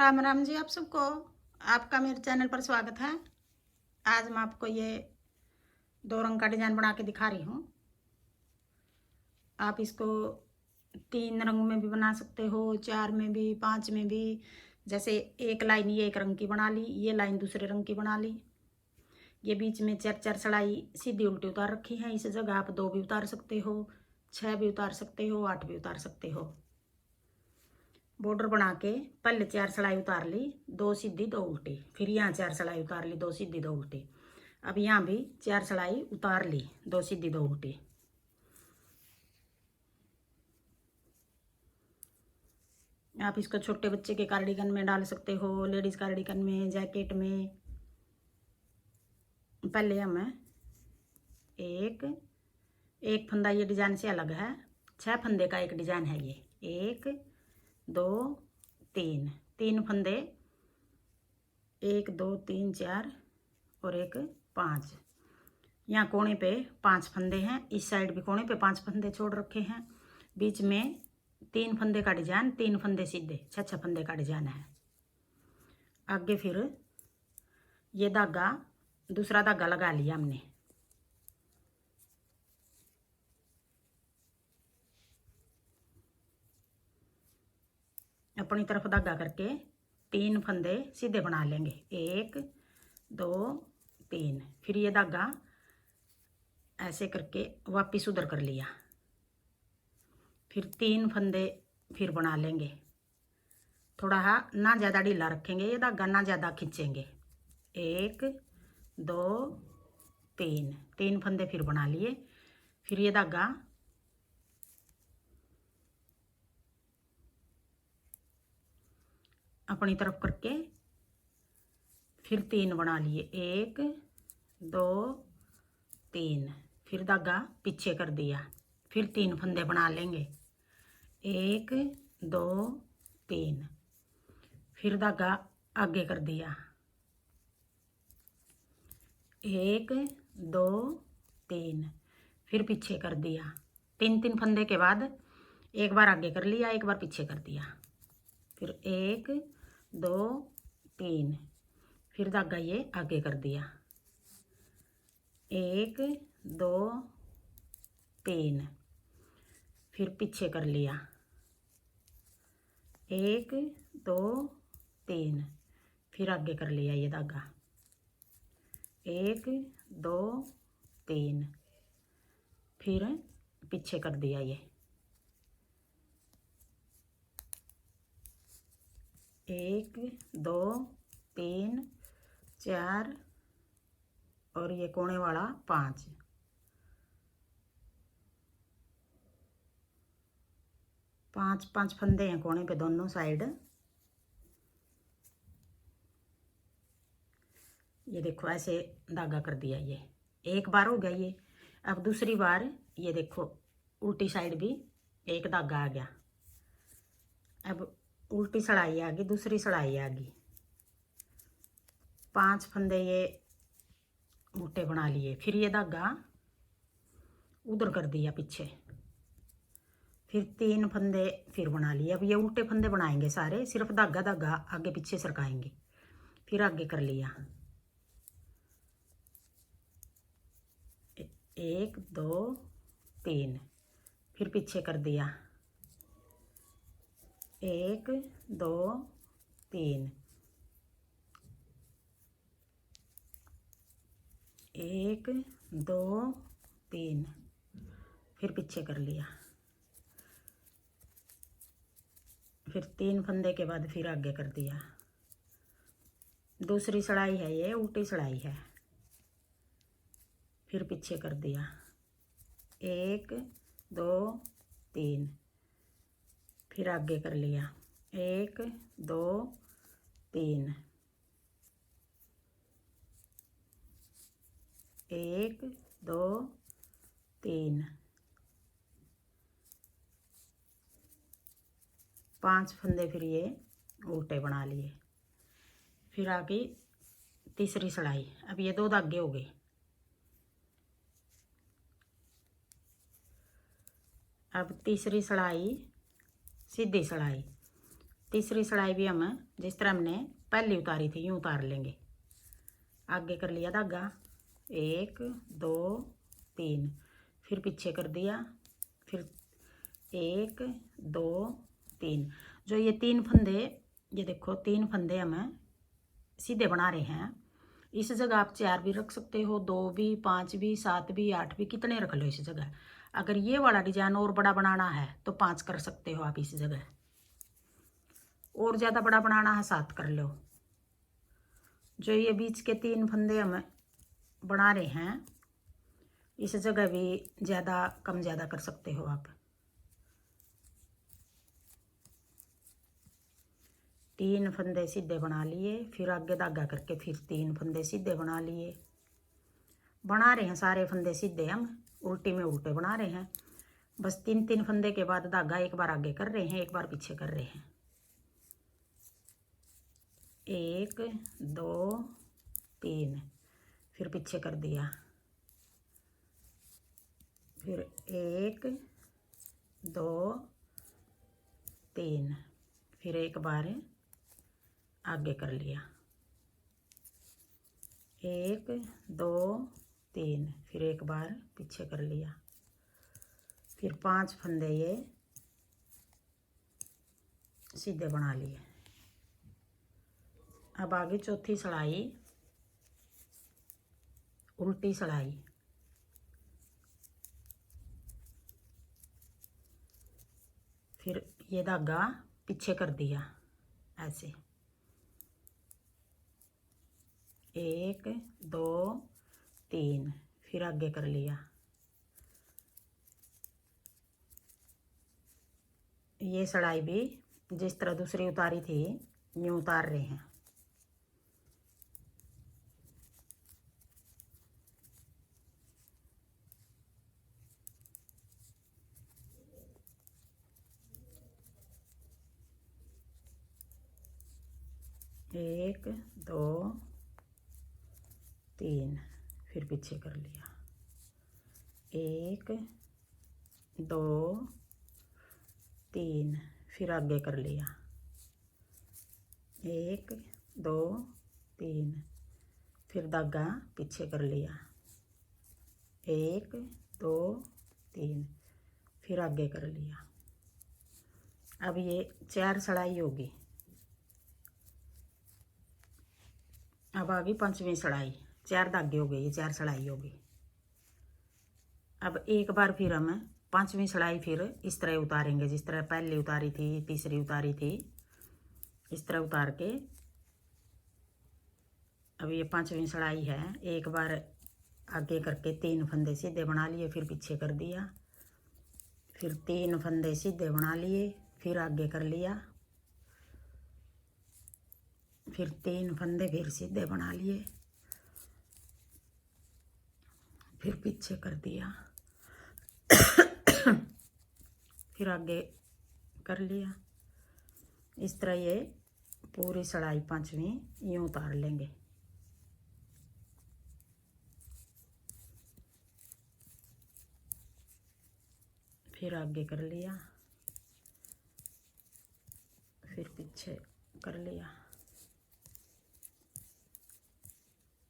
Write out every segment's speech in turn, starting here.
राम राम जी आप सबको। आपका मेरे चैनल पर स्वागत है। आज मैं आपको ये 2 रंग का डिजाइन बना के दिखा रही हूँ। आप इसको 3 रंग में भी बना सकते हो, 4 में भी, 5 में भी। जैसे एक लाइन ये एक रंग की बना ली, ये लाइन दूसरे रंग की बना ली, ये बीच में 4 सलाई सीधी उल्टी उतार रखी है। इस जगह आप 2 भी उतार सकते हो, 6 भी उतार सकते हो, 8 भी उतार सकते हो। बॉर्डर बना के पहले 4 सलाई उतार ली, 2 सीधी 2 उल्टी, फिर यहाँ 4 सलाई उतार ली, 2 सीधी 2 उल्टी। अब यहाँ भी 4 सलाई उतार ली, 2 सीधी 2 उल्टी। आप इसको छोटे बच्चे के कार्डिगन में डाल सकते हो, लेडीज कार्डिगन में, जैकेट में। पहले हम एक फंदा, ये डिजाइन से अलग है, 6 फंदे का एक डिजाइन है ये। 1 2 3 फंदे, 1 2 3 4 और एक 5। यहाँ कोने पे 5 फंदे हैं, इस साइड भी कोने पे 5 फंदे छोड़ रखे हैं। बीच में 3 फंदे का डिजाइन, 3 फंदे सीधे, 6 फंदे का डिजाइन है। आगे फिर ये धागा, दूसरा धागा लगा लिया हमने। अपनी तरफ धागा करके 3 फंदे सीधे बना लेंगे, 1 2 3। फिर ये धागा ऐसे करके वापिस उधर कर लिया, फिर 3 फंदे फिर बना लेंगे। थोड़ा ना ज़्यादा ढीला रखेंगे ये धागा, ना ज़्यादा खींचेंगे। 1 2 3 फंदे फिर बना लिए। फिर ये धागा अपनी तरफ करके फिर 3 बना लिए, 1 2 3। फिर धागा पीछे कर दिया, फिर 3 फंदे बना लेंगे, 1 2 3। फिर धागा आगे कर दिया, 1 2 3। फिर पीछे कर दिया। 3 फंदे के बाद एक बार आगे कर लिया, एक बार पीछे कर दिया, फिर 1 2 3। फिर धागा ये आगे कर दिया, 1 2 3। फिर पीछे कर लिया, 1 2 3। फिर आगे कर लिया ये धागा, 1 2 3। फिर पीछे कर दिया ये, 1 2 3 4 और ये कोने वाला 5। 5 फंदे हैं कोने पे दोनों साइड। ये देखो ऐसे धागा कर दिया, ये एक बार हो गया ये। अब दूसरी बार ये देखो उल्टी साइड भी एक धागा आ गया। अब उल्टी सड़ाई आ गई, दूसरी सड़ाई आ गई। 5 फंदे ये उल्टे बना लिए, फिर ये धागा उधर कर दिया पीछे, फिर 3 फंदे फिर बना लिए। अब ये उल्टे फंदे बनाएंगे सारे, सिर्फ धागा धागा आगे पीछे सरकाएंगे। फिर आगे कर लिया, 1 2 3। फिर पीछे कर दिया, 1 2 3 1 2 3। फिर पीछे कर लिया, फिर 3 फंदे के बाद फिर आगे कर दिया। दूसरी सड़ाई है ये, उल्टी सड़ाई है। फिर पीछे कर दिया, 1 2 3। फिर आगे कर लिया, 1 2 3 1 2 3। 5 फंदे फिर ये उल्टे बना लिए। फिर आगे तीसरी सड़ाई। अब ये 2 धागे हो गए। अब तीसरी सड़ाई सीधी सड़ाई, तीसरी सिलाई भी हम जिस तरह हमने पहली उतारी थी यूँ उतार लेंगे। आगे कर लिया धागा, 1 2 3, फिर पीछे कर दिया, फिर 1 2 3। जो ये 3 फंदे, ये देखो 3 फंदे हम सीधे बना रहे हैं। इस जगह आप 4 भी रख सकते हो, 2 भी, 5 भी, 7 भी, 8 भी, कितने रख लो इस जगह। अगर ये वाला डिजाइन और बड़ा बनाना है तो 5 कर सकते हो आप इस जगह, और ज़्यादा बड़ा बनाना है 7 कर लो। जो ये बीच के 3 फंदे हम बना रहे हैं, इस जगह भी ज़्यादा कम ज़्यादा कर सकते हो आप। 3 फंदे सीधे बना लिए, फिर आगे धागा करके फिर 3 फंदे सीधे बना लिए। बना रहे हैं सारे फंदे सीधे, हम उल्टी में उल्टे बना रहे हैं। बस 3 फंदे के बाद धागा एक बार आगे कर रहे हैं, एक बार पीछे कर रहे हैं। 1 2 3, फिर पीछे कर दिया, फिर 1 2 3, फिर एक बार आगे कर लिया, 1 2 3, फिर एक बार पीछे कर लिया, फिर 5 फंदे ये सीधे बना लिए। अब आगे चौथी सिलाई उल्टी सिलाई, फिर ये धागा पीछे कर दिया ऐसे, 1 2 3, फिर आगे कर लिया। ये सिलाई भी जिस तरह दूसरी उतारी थी यूँ उतार रहे हैं। एक 2 3, फिर पीछे कर लिया, 1 2 3, फिर आगे कर लिया, 1 2 3, फिर धागा पीछे कर लिया, 1 2 3, फिर आगे कर लिया। अब ये 4 सिलाई होगी। अब आ गई 5वीं सिलाई, 4 धागे हो गए, ये 4 सिलाई होगी। अब एक बार फिर हम 5वीं सिलाई फिर इस तरह उतारेंगे जिस तरह पहली उतारी थी, तीसरी उतारी थी, इस तरह उतार के। अब ये 5वीं सिलाई है, एक बार आगे करके 3 फंदे सीधे बना लिए, फिर पीछे कर दिया, फिर 3 फंदे सीधे बना लिए, फिर आगे कर लिया, फिर 3 फंदे फिर सीधे बना लिए, फिर पीछे कर दिया, फिर आगे कर लिया। इस तरह ये पूरी सिलाई 5वीं यूँ उतार लेंगे। फिर आगे कर लिया, फिर पीछे कर लिया,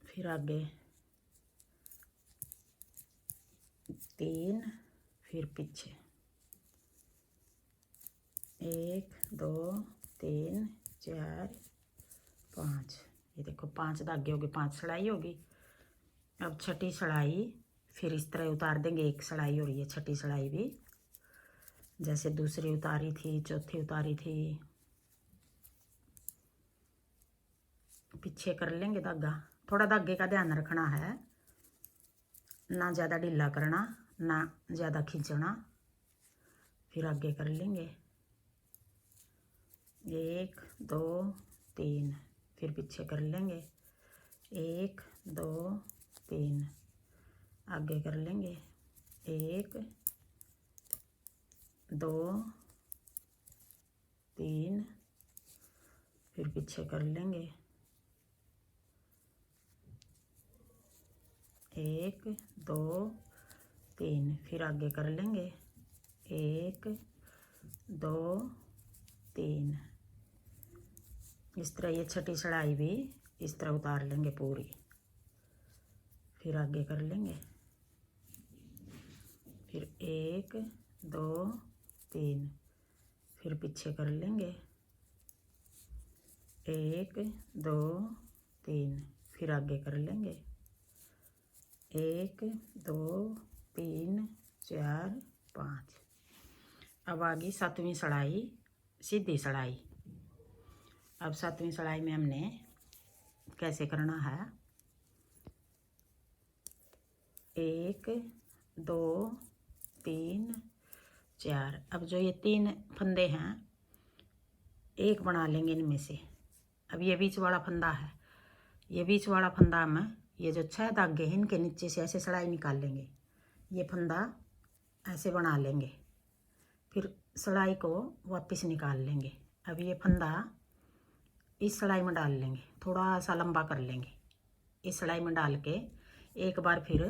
फिर आगे 3, फिर पीछे 1 2 3 4 5। ये देखो 5 धागे हो गए, 5 सिलाई होगी। अब छठी सिलाई फिर इस तरह उतार देंगे, एक सिलाई हो रही है छठी सिलाई भी, जैसे दूसरी उतारी थी, चौथी उतारी थी। पीछे कर लेंगे धागा, थोड़ा धागे का ध्यान रखना है, ना ज़्यादा ढीला करना ना ज़्यादा खींचना। फिर आगे कर लेंगे 1 2 3, फिर पीछे कर लेंगे 1 2 3, आगे कर लेंगे 1 2 3, फिर पीछे कर लेंगे 1 2 3, फिर आगे कर लेंगे 1 2 3, इस तरह ये छठी सड़ाई भी इस तरह उतार लेंगे पूरी, फिर आगे कर लेंगे, फिर 1 2 3, फिर पीछे कर लेंगे 1 2 3, फिर आगे कर लेंगे 1 2 3 4 5। अब आ गई 7वीं सड़ाई, सीधी सड़ाई। अब 7वीं सड़ाई में हमने कैसे करना है, 1 2 3 4। अब जो ये 3 फंदे हैं एक बना लेंगे इनमें से। अब ये बीच वाला फंदा है, ये बीच वाला फंदा में ये जो 6 धागे हैं इनके नीचे से ऐसे सड़ाई निकाल लेंगे, ये फंदा ऐसे बना लेंगे, फिर सड़ाई को वापस निकाल लेंगे। अब ये फंदा इस सड़ाई में डाल लेंगे, थोड़ा सा लंबा कर लेंगे, इस सड़ाई में डाल के एक बार फिर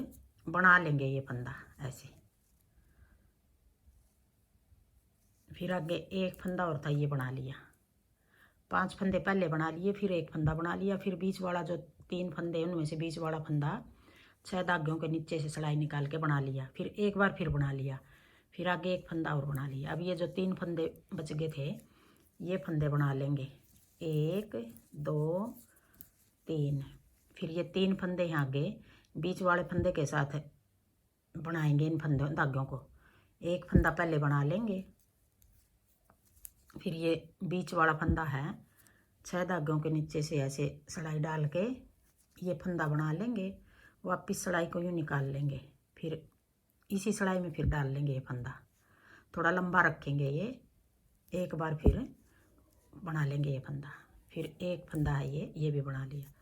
बना लेंगे ये फंदा ऐसे। फिर आगे एक फंदा और था, ये बना लिया, 5 फंदे पहले बना लिए, फिर एक फंदा बना लिया, फिर बीच वाला जो 3 फंदे उनमें से बीच वाला फंदा 6 धागों के नीचे से सड़ाई निकाल के बना लिया, फिर एक बार फिर बना लिया, फिर आगे एक फंदा और बना लिया। अब ये जो 3 फंदे बच गए थे ये फंदे बना लेंगे, 1 2 3, फिर ये 3 फंदे यहाँ आगे बीच वाले फंदे के साथ बनाएंगे इन फंदों धागों को। एक फंदा पहले बना लेंगे, फिर ये बीच वाला फंदा है 6 धागों के नीचे से ऐसे सड़ाई डाल के ये फंदा बना लेंगे, वापस सड़ाई को यूँ निकाल लेंगे, फिर इसी सड़ाई में फिर डाल लेंगे ये फंदा, थोड़ा लंबा रखेंगे ये, एक बार फिर बना लेंगे ये फंदा, फिर एक फंदा है ये भी बना लिया,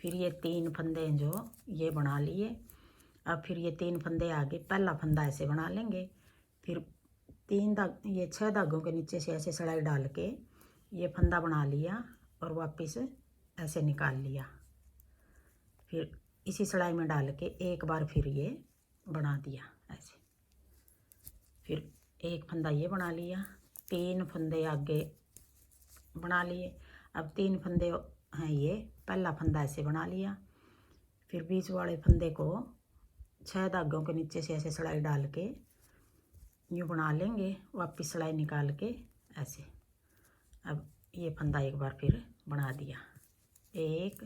फिर ये 3 फंदे जो ये बना लिए। अब फिर ये 3 फंदे आगे पहला फंदा ऐसे बना लेंगे, फिर ये 6 धागों के नीचे से ऐसे सड़ाई डाल के ये फंदा बना लिया और वापस ऐसे निकाल लिया, फिर इसी सड़ाई में डाल के एक बार फिर ये बना दिया ऐसे, फिर एक फंदा ये बना लिया, 3 फंदे आगे बना लिए। अब 3 फंदे हैं, ये पहला फंदा ऐसे बना लिया, फिर बीच वाले फंदे को 6 धागों के नीचे से ऐसे सड़ाई डाल के यूँ बना लेंगे, वापस सड़ाई निकाल के ऐसे। अब ये फंदा एक बार फिर बना दिया, 1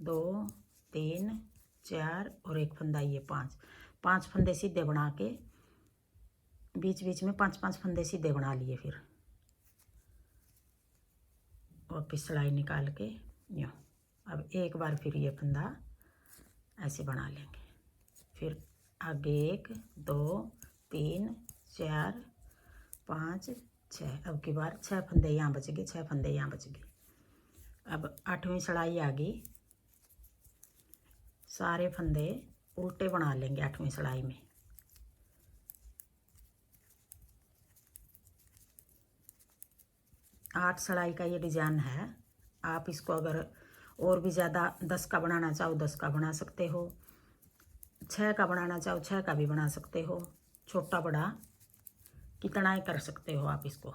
2 3 4 और एक फंदा ये 5 फंदे सीधे बना के बीच बीच में 5 फंदे सीधे बना लिए, फिर वापस सड़ाई निकाल के यूँ। अब एक बार फिर ये फंदा ऐसे बना लेंगे, फिर आगे 1 2 3 4 5 6। अब की बार 6 फंदे यहाँ बच गए, 6 फंदे यहाँ बच गए। अब 8वीं सड़ाई आ गई, सारे फंदे उल्टे बना लेंगे 8वीं सड़ाई में। आठ सड़ाई का ये डिज़ाइन है, आप इसको अगर और भी ज़्यादा 10 का बनाना चाहो 10 का बना सकते हो, 6 का बनाना चाहो 6 का भी बना सकते हो, छोटा बड़ा कितना ही कर सकते हो आप इसको।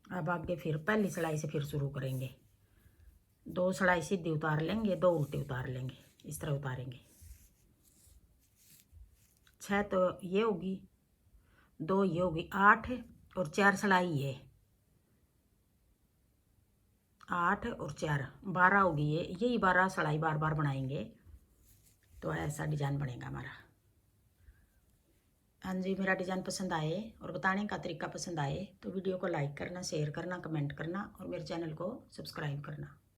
अब आगे फिर पहली सड़ाई से फिर शुरू करेंगे, 2 सड़ाई सीधी उतार लेंगे, 2 उल्टी उतार लेंगे, इस तरह उतारेंगे। 6 तो ये होगी, 2 ये होगी, 8 और 4 सड़ाई ये 8 और 4 12 होगी, ये यही 12 सड़ाई बार बार बनाएंगे तो ऐसा डिज़ाइन बनेगा हमारा। हाँ जी, मेरा डिज़ाइन पसंद आए और बताने का तरीका पसंद आए तो वीडियो को लाइक करना, शेयर करना, कमेंट करना और मेरे चैनल को सब्सक्राइब करना।